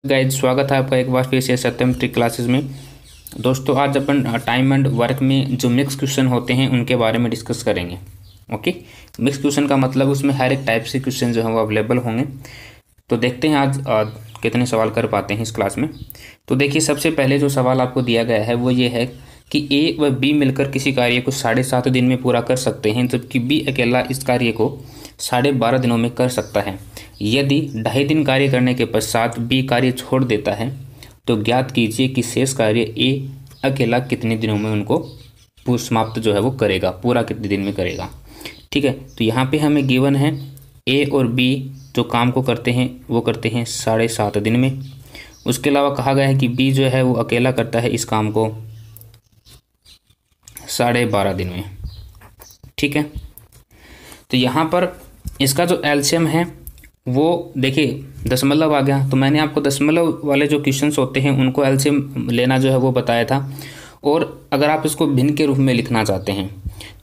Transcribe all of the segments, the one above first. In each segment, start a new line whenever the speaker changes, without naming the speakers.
Guys स्वागत है आपका एक बार फिर से सत्यम ट्रिक क्लासेस में। दोस्तों आज अपन टाइम एंड वर्क में जो मिक्स क्वेश्चन होते हैं उनके बारे में डिस्कस करेंगे। ओके, मिक्स क्वेश्चन का मतलब उसमें हर एक टाइप से क्वेश्चन जो है वो अवेलेबल होंगे। तो देखते हैं आज कितने सवाल कर पाते हैं इस क्लास में। तो देखिए, सबसे पहले जो सवाल आपको दिया गया है वो ये है कि ए व बी मिलकर किसी कार्य को 7.5 दिन में पूरा कर सकते हैं, जबकि बी अकेला इस कार्य को 12.5 दिनों में कर सकता है। यदि 2.5 दिन कार्य करने के पश्चात बी कार्य छोड़ देता है तो ज्ञात कीजिए कि शेष कार्य ए अकेला कितने दिनों में उनको समाप्त जो है वो करेगा, पूरा कितने दिन में करेगा। ठीक है, तो यहाँ पे हमें गिवन है ए और बी जो काम को करते हैं वो करते हैं 7.5 दिन में। उसके अलावा कहा गया है कि बी जो है वो अकेला करता है इस काम को 12.5 दिन में। ठीक है, तो यहाँ पर इसका जो एलसीएम है वो देखिए दशमलव आ गया। तो मैंने आपको दशमलव वाले जो क्वेश्चंस होते हैं उनको एलसीएम लेना जो है वो बताया था। और अगर आप इसको भिन्न के रूप में लिखना चाहते हैं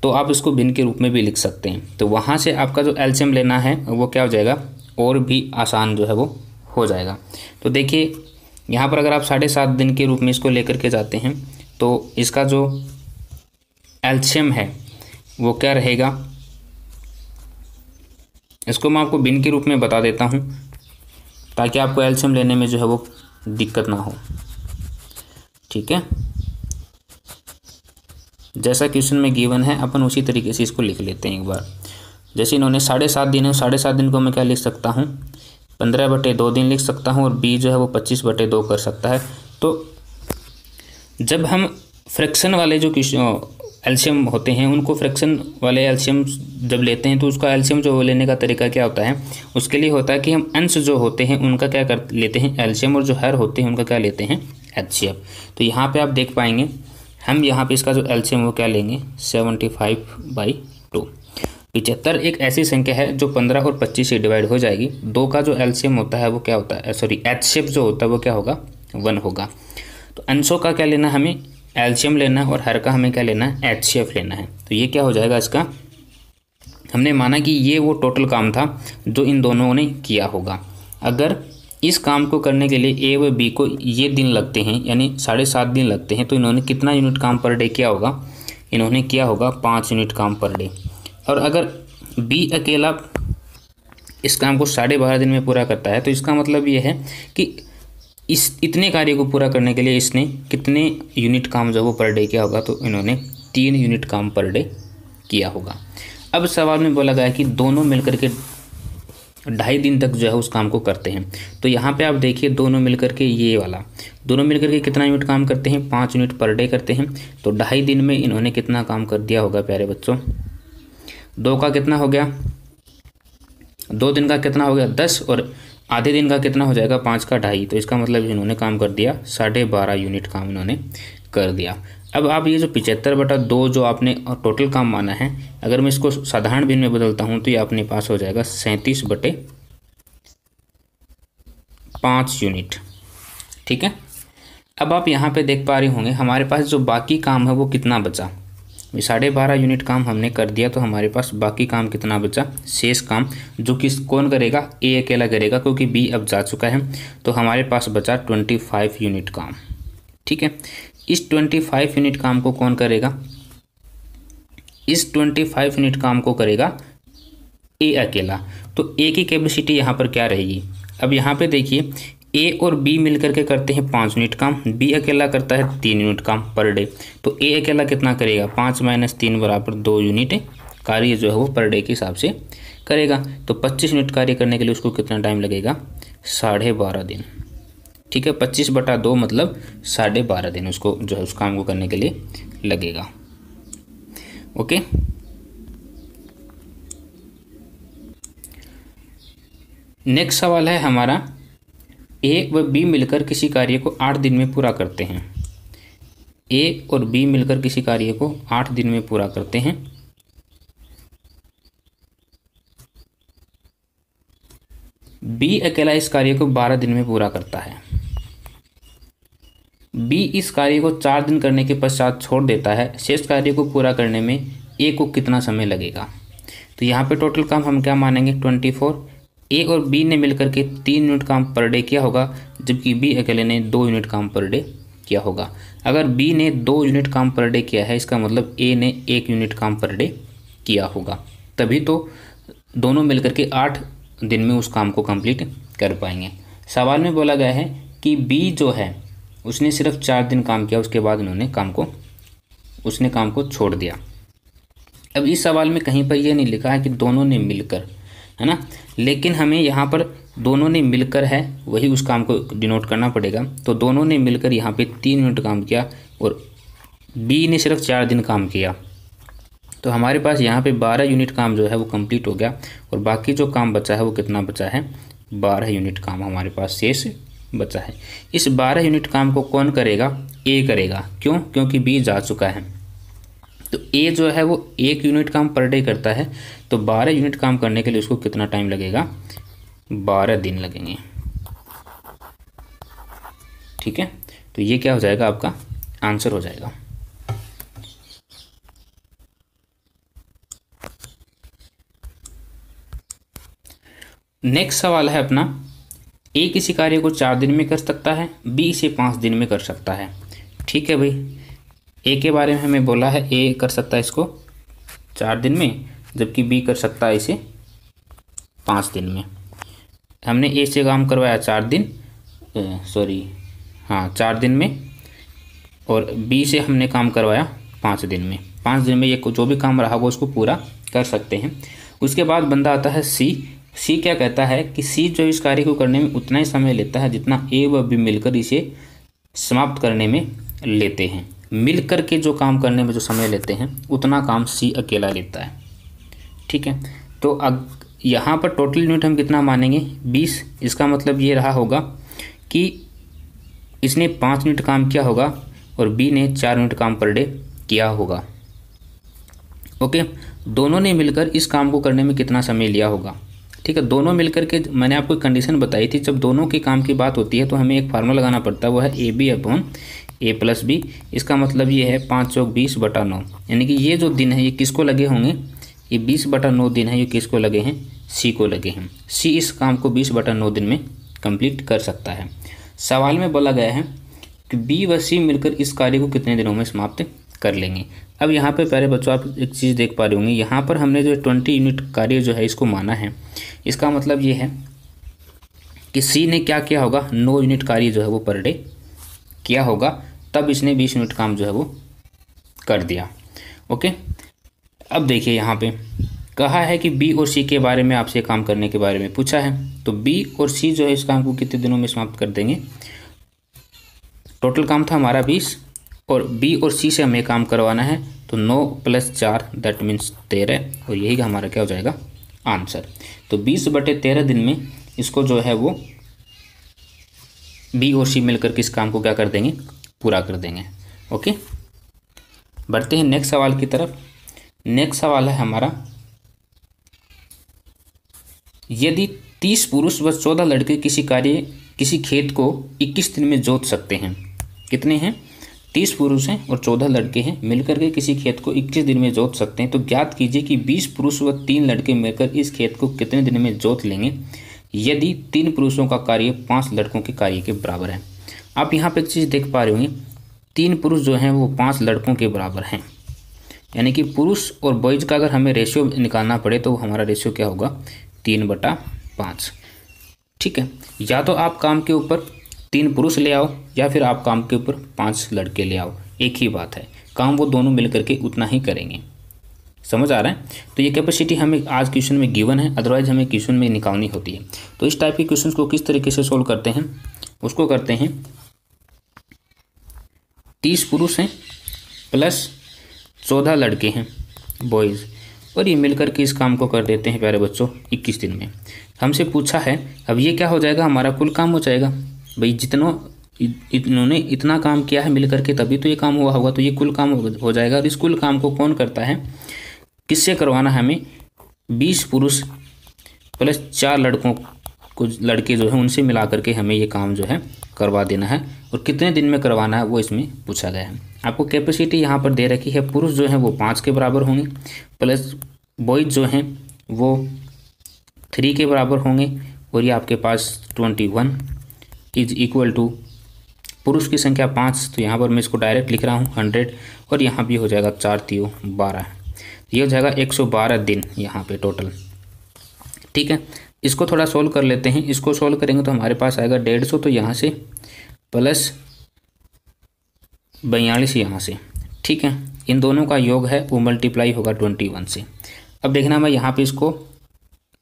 तो आप इसको भिन्न के रूप में भी लिख सकते हैं। तो वहाँ से आपका जो एलसीएम लेना है वो क्या हो जाएगा, और भी आसान जो है वो हो जाएगा। तो देखिए यहाँ पर अगर आप 7.5 दिन के रूप में इसको लेकर के जाते हैं तो इसका जो एलसीएम है वो क्या रहेगा, इसको मैं आपको भिन्न के रूप में बता देता हूँ ताकि आपको एलसीएम लेने में जो है वो दिक्कत ना हो। ठीक है, जैसा क्वेश्चन में गिवन है अपन उसी तरीके से इसको लिख लेते हैं एक बार। जैसे इन्होंने 7.5 दिन है, 7.5 दिन को मैं क्या लिख सकता हूँ, 15/2 दिन लिख सकता हूँ, और बी जो है वो 25/2 कर सकता है। तो जब हम फ्रैक्शन वाले जो एलसीएम होते हैं उनको फ्रैक्शन वाले एलसीएम जब लेते हैं तो उसका एलसीएम जो लेने का तरीका क्या होता है, उसके लिए होता है कि हम अंश जो होते हैं उनका क्या कर लेते हैं एलसीएम, और जो हर होते हैं उनका क्या लेते हैं एचसीएफ। तो यहाँ पे आप देख पाएंगे हम यहाँ पे इसका जो एलसीएम वो क्या लेंगे 75/2। 75 एक ऐसी संख्या है जो 15 और 25 से डिवाइड हो जाएगी। 2 का जो एलसीएम होता है वो क्या होता है, सॉरी एचसीएफ जो होता है वो क्या होगा 1 होगा। तो अंशों का क्या लेना, हमें एलसीएम लेना है, और हर का हमें क्या लेना है एचसीएफ लेना है। तो ये क्या हो जाएगा, इसका हमने माना कि ये वो टोटल काम था जो इन दोनों ने किया होगा। अगर इस काम को करने के लिए ए व बी को ये दिन लगते हैं यानी 7.5 दिन लगते हैं, तो इन्होंने कितना यूनिट काम पर डे किया होगा, इन्होंने किया होगा 5 यूनिट काम पर डे। और अगर बी अकेला इस काम को 12.5 दिन में पूरा करता है तो इसका मतलब ये है कि इस इतने कार्य को पूरा करने के लिए इसने कितने यूनिट काम जो वो पर डे किया होगा, तो इन्होंने 3 यूनिट काम पर डे किया होगा। अब सवाल में बोला गया कि दोनों मिलकर के 2.5 दिन तक जो है उस काम को करते हैं। तो यहाँ पे आप देखिए दोनों मिलकर के ये वाला दोनों मिलकर के कितना यूनिट काम करते हैं, 5 यूनिट पर डे करते हैं। तो 2.5 दिन में इन्होंने कितना काम कर दिया होगा प्यारे बच्चों, 2 का कितना हो गया, 2 दिन का कितना हो गया 10, और आधे दिन का कितना हो जाएगा 5 का 2.5। तो इसका मतलब इन्होंने काम कर दिया 12.5 यूनिट काम इन्होंने कर दिया। अब आप ये जो 75/2 जो आपने टोटल काम माना है, अगर मैं इसको साधारण भिन्न में बदलता हूँ तो ये अपने पास हो जाएगा 37/5 यूनिट। ठीक है, अब आप यहाँ पे देख पा रहे होंगे हमारे पास जो बाकी काम है वो कितना बचा। 12.5 यूनिट काम हमने कर दिया, तो हमारे पास बाकी काम कितना बचा, शेष काम जो कि कौन करेगा, ए अकेला करेगा क्योंकि बी अब जा चुका है। तो हमारे पास बचा 25 यूनिट काम। ठीक है, इस 25 यूनिट काम को कौन करेगा, इस 25 यूनिट काम को करेगा ए अकेला। तो ए की कैपेसिटी यहाँ पर क्या रहेगी, अब यहाँ पे देखिए ए और बी मिलकर के करते हैं 5 यूनिट काम, बी अकेला करता है 3 यूनिट काम पर डे। तो ए अकेला कितना करेगा, 5 - 3 = 2 यूनिट कार्य जो है वो पर डे के हिसाब से करेगा। तो 25 यूनिट कार्य करने के लिए उसको कितना टाइम लगेगा, 12.5 दिन। ठीक है, 25/2 मतलब 12.5 दिन उसको जो है उस काम को करने के लिए लगेगा। ओके, नेक्स्ट सवाल है हमारा, ए व बी मिलकर किसी कार्य को 8 दिन में पूरा करते हैं। ए और बी मिलकर किसी कार्य को 8 दिन में पूरा करते हैं। बी अकेला इस कार्य को 12 दिन में पूरा करता है। बी इस कार्य को 4 दिन करने के पश्चात छोड़ देता है। शेष कार्य को पूरा करने में ए को कितना समय लगेगा। तो यहाँ पे टोटल काम हम क्या मानेंगे 24, ए और बी ने मिलकर के 3 यूनिट काम पर डे किया होगा, जबकि बी अकेले ने 2 यूनिट काम पर डे किया होगा। अगर बी ने 2 यूनिट काम पर डे किया है, इसका मतलब ए ने 1 यूनिट काम पर डे किया होगा, तभी तो दोनों मिलकर के 8 दिन में उस काम को कंप्लीट कर पाएंगे। सवाल में बोला गया है कि बी जो है उसने सिर्फ 4 दिन काम किया, उसके बाद उसने काम को छोड़ दिया। अब इस सवाल में कहीं पर यह नहीं लिखा है कि दोनों ने मिलकर, है ना, लेकिन हमें यहाँ पर दोनों ने मिलकर है वही उस काम को डिनोट करना पड़ेगा। तो दोनों ने मिलकर यहाँ पे 3 यूनिट काम किया और बी ने सिर्फ 4 दिन काम किया, तो हमारे पास यहाँ पे 12 यूनिट काम जो है वो कंप्लीट हो गया। और बाकी जो काम बचा है वो कितना बचा है, 12 यूनिट काम हमारे पास शेष बचा है। इस 12 यूनिट काम को कौन करेगा, ए करेगा। क्यों? क्योंकि बी जा चुका है। तो ए जो है वो 1 यूनिट काम पर डे करता है, तो 12 यूनिट काम करने के लिए उसको कितना टाइम लगेगा, 12 दिन लगेंगे। ठीक है, तो ये क्या हो जाएगा, आपका आंसर हो जाएगा। नेक्स्ट सवाल है अपना, ए किसी कार्य को 4 दिन में कर सकता है, बी इसे 5 दिन में कर सकता है। ठीक है भाई, ए के बारे में हमें बोला है ए कर सकता है इसको 4 दिन में, जबकि बी कर सकता है इसे 5 दिन में। हमने ए से काम करवाया 4 दिन, 4 दिन में, और बी से हमने काम करवाया 5 दिन में। 5 दिन में ये जो भी काम रहा होगा उसको पूरा कर सकते हैं। उसके बाद बंदा आता है सी क्या कहता है कि सी जो इस कार्य को करने में उतना ही समय लेता है जितना ए व बी मिलकर इसे समाप्त करने में लेते हैं। मिलकर के जो काम करने में जो समय लेते हैं उतना काम सी अकेला लेता है। ठीक है, तो अब यहाँ पर टोटल यूनिट हम कितना मानेंगे, 20। इसका मतलब ये रहा होगा कि इसने 5 यूनिट काम किया होगा और बी ने 4 यूनिट काम पर डे किया होगा। ओके, दोनों ने मिलकर इस काम को करने में कितना समय लिया होगा। ठीक है, दोनों मिलकर के, मैंने आपको कंडीशन बताई थी, जब दोनों के काम की बात होती है तो हमें एक फार्मूला लगाना पड़ता है, वो है A B upon A plus B. इसका मतलब ये है 5 चौक 20/9, यानी कि ये जो दिन है ये किसको लगे होंगे, ये 20/9 दिन है, ये किसको लगे हैं, सी को लगे हैं। सी इस काम को 20/9 दिन में कंप्लीट कर सकता है। सवाल में बोला गया है कि बी व सी मिलकर इस कार्य को कितने दिनों में समाप्त कर लेंगे। अब यहाँ पे प्यारे बच्चों आप एक चीज़ देख पा रहे होंगे, यहाँ पर हमने जो 20 यूनिट कार्य जो है इसको माना है। इसका मतलब ये है कि सी ने क्या किया होगा, 9 यूनिट कार्य जो है वो पर डे किया होगा, तब इसने 20 यूनिट काम जो है वो कर दिया। ओके, अब देखिए यहाँ पे कहा है कि बी और सी के बारे में आपसे काम करने के बारे में पूछा है। तो बी और सी जो है इस काम को कितने दिनों में समाप्त कर देंगे। टोटल काम था हमारा 20 और बी और सी से हमें काम करवाना है, तो 9 + 4 दैट मीन्स 13, और यही हमारा क्या हो जाएगा आंसर। तो 20/13 दिन में इसको जो है वो बी और सी मिलकर किस काम को क्या कर देंगे, पूरा कर देंगे। ओके, बढ़ते हैं नेक्स्ट सवाल की तरफ। नेक्स्ट सवाल है हमारा, यदि 30 पुरुष व 14 लड़के किसी खेत को 21 दिन में जोत सकते हैं। कितने हैं, 30 पुरुष हैं और 14 लड़के हैं, मिलकर के किसी खेत को 21 दिन में जोत सकते हैं। तो ज्ञात कीजिए कि 20 पुरुष व 3 लड़के मिलकर इस खेत को कितने दिन में जोत लेंगे यदि 3 पुरुषों का कार्य 5 लड़कों के कार्य के बराबर है। आप यहाँ पे एक चीज़ देख पा रहे होंगे, 3 पुरुष जो हैं वो 5 लड़कों के बराबर हैं, यानी कि पुरुष और बॉयज़ का अगर हमें रेशियो निकालना पड़े तो हमारा रेशियो क्या होगा, 3/5। ठीक है, या तो आप काम के ऊपर 3 पुरुष ले आओ या फिर आप काम के ऊपर 5 लड़के ले आओ, एक ही बात है, काम वो दोनों मिलकर के उतना ही करेंगे। समझ आ रहा है। तो ये कैपेसिटी हमें आज क्वेश्चन में गिवन है, अदरवाइज हमें क्वेश्चन में निकालनी होती है। तो इस टाइप के क्वेश्चन को किस तरीके से सोल्व करते हैं, उसको करते हैं 30 पुरुष हैं प्लस 14 लड़के हैं बॉयज़, और ये मिलकर के इस काम को कर देते हैं प्यारे बच्चों 21 दिन में। हमसे पूछा है, अब ये क्या हो जाएगा, हमारा कुल काम हो जाएगा भाई, इन्होंने इतना काम किया है मिलकर के तभी तो ये काम हुआ होगा, तो ये कुल काम हो जाएगा। और इस कुल काम को कौन करता है, किससे करवाना है हमें, 20 पुरुष प्लस 4 लड़के जो हैं उनसे मिला करके हमें ये काम जो है करवा देना है, और कितने दिन में करवाना है वो इसमें पूछा गया है। आपको कैपेसिटी यहाँ पर दे रखी है, पुरुष जो हैं वो 5 के बराबर होंगे, प्लस बॉयज जो हैं वो 3 के बराबर होंगे और ये आपके पास 21 इज इक्वल टू पुरुष की संख्या 5, तो यहाँ पर मैं इसको डायरेक्ट लिख रहा हूँ 100 और यहाँ भी हो जाएगा 4 3 12, ये हो जाएगा 112 दिन यहाँ पे टोटल। ठीक है, इसको थोड़ा सोल्व कर लेते हैं। इसको सोल्व करेंगे तो हमारे पास आएगा 150, तो यहाँ से प्लस 42 यहाँ से। ठीक है, इन दोनों का योग है वो मल्टीप्लाई होगा 21 से। अब देखना मैं यहाँ पे इसको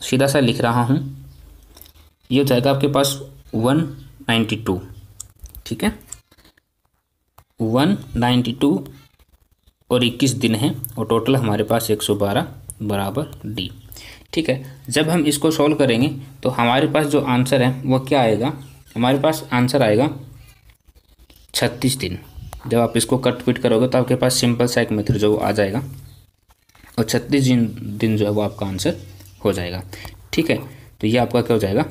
सीधा सा लिख रहा हूँ, ये हो जाएगा आपके पास 192। ठीक है, 192 और 21 दिन है और टोटल हमारे पास 112 बराबर डी। ठीक है, जब हम इसको सॉल्व करेंगे तो हमारे पास जो आंसर है वो क्या आएगा, हमारे पास आंसर आएगा 36 दिन। जब आप इसको कट पिट करोगे तो आपके पास सिंपल सा एक मेथड जो आ जाएगा और 36 दिन जो है वो आपका आंसर हो जाएगा। ठीक है, तो ये आपका क्या हो जाएगा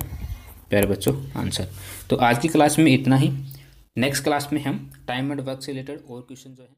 प्यारे बच्चों आंसर। तो आज की क्लास में इतना ही। नेक्स्ट क्लास में हम टाइम एंड वर्क से रिलेटेड और क्वेश्चन जो है